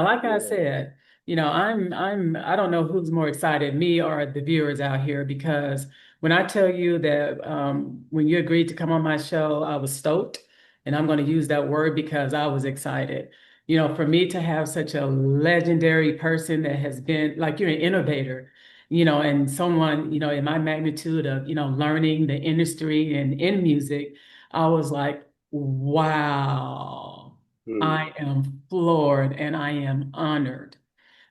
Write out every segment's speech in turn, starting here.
Like I Yeah. said, I don't know who's more excited, me or the viewers out here, because when I tell you that when you agreed to come on my show, I was stoked, and I'm going to use that word because I was excited. For me to have such a legendary person that has been like you're an innovator, and someone, in my magnitude of, learning the industry and in music, I was like, wow. Hmm. I am floored and I am honored.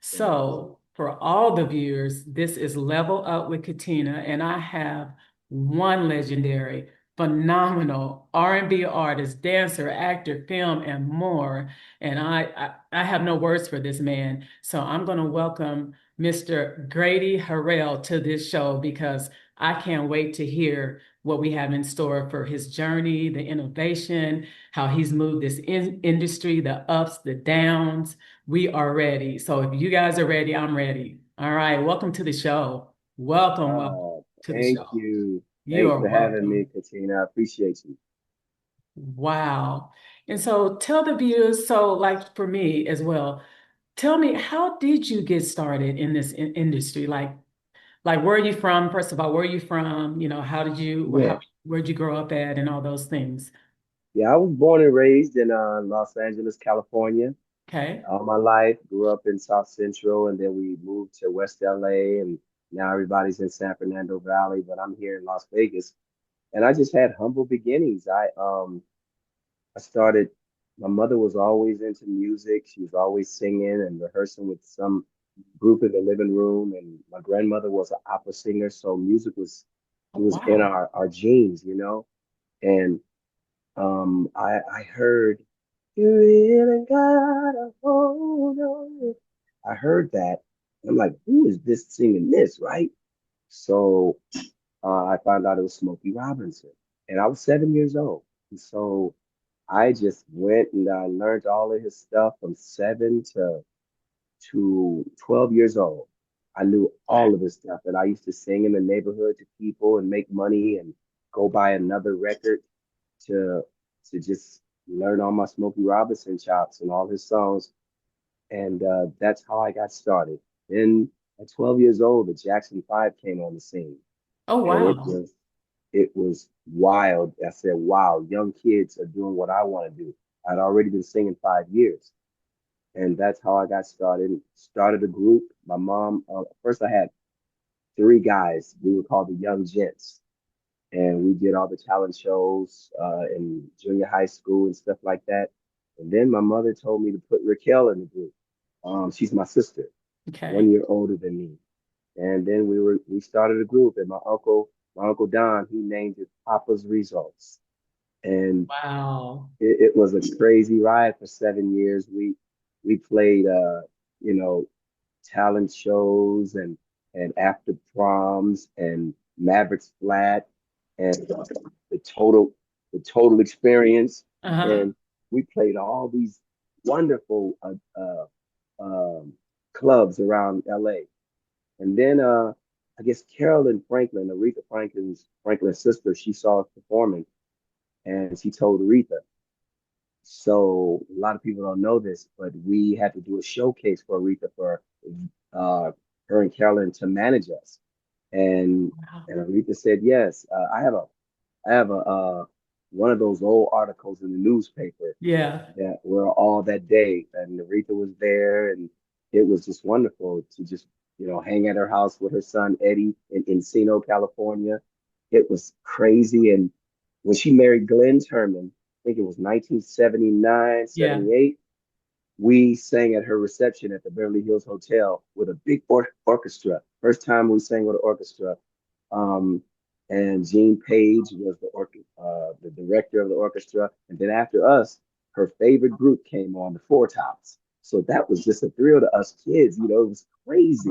Thanks. So, for all the viewers, this is Level Up with Katina, and I have one legendary, phenomenal R&B artist, dancer, actor, film, and more. And I have no words for this man. So I'm going to welcome Mr. Grady Harrell to this show because I can't wait to hear what we have in store for his journey, the innovation, how he's moved this industry, the ups, the downs. We are ready. So if you guys are ready, I'm ready. All right. Welcome to the show. Welcome to the Thank show. you. You Thanks are for having me, welcome. Katina. I appreciate you. Wow. And so tell the viewers, so like for me as well, tell me, how did you get started in this industry? Like where are you from? First of all, where are you from? How did you, Yeah. where'd you grow up at and all those things? Yeah, I was born and raised in Los Angeles, California. Okay. All my life, grew up in South Central, and then we moved to West LA, and now everybody's in San Fernando Valley, but I'm here in Las Vegas. And I just had humble beginnings. I started, my mother was always into music. She was always singing and rehearsing with some group in the living room. And my grandmother was an opera singer. So music was, it Oh, was in wow. our genes, you know? And I heard, you really gotta hold on. I heard that. I'm like, who is this singing this, right? So I found out it was Smokey Robinson. And I was 7 years old. And so I just went and I learned all of his stuff from 7 to 12 years old. I knew all of his stuff, and I used to sing in the neighborhood to people and make money and go buy another record to just learn all my Smokey Robinson chops and all his songs. And that's how I got started. Then at 12 years old, the Jackson 5 came on the scene, Oh, and wow. it was wild. I said, wow, young kids are doing what I want to do. I'd already been singing 5 years. And that's how I got started. Started a group. My mom, first I had three guys. We were called the Young Gents. And we did all the talent shows in junior high school and stuff like that. And then my mother told me to put Raquel in the group. She's my sister, Okay. 1 year older than me. And then we started a group, and my uncle Don, he named it Papa's Results. And Wow. it was a crazy ride for 7 years. We played you know, talent shows and after proms and Mavericks Flat and the total the total experience. Uh-huh. And we played all these wonderful um, clubs around LA. And then I guess Carolyn Franklin, Aretha Franklin's sister, she saw us performing and she told Aretha. So a lot of people don't know this, but we had to do a showcase for Aretha for uh, her and Carolyn to manage us. And Wow. and Aretha said yes. I have a one of those old articles in the newspaper Yeah. that were all that day, and Aretha was there, and it was just wonderful to just hang at her house with her son Eddie in Encino, California. It was crazy, and when she married Glenn Turman, I think it was 1979, Yeah. 78. We sang at her reception at the Beverly Hills Hotel with a big orchestra. First time we sang with an orchestra. Um, and Gene Page was the director of the orchestra. And then after us, her favorite group came on, the Four Tops. So that was just a thrill to us kids. It was crazy.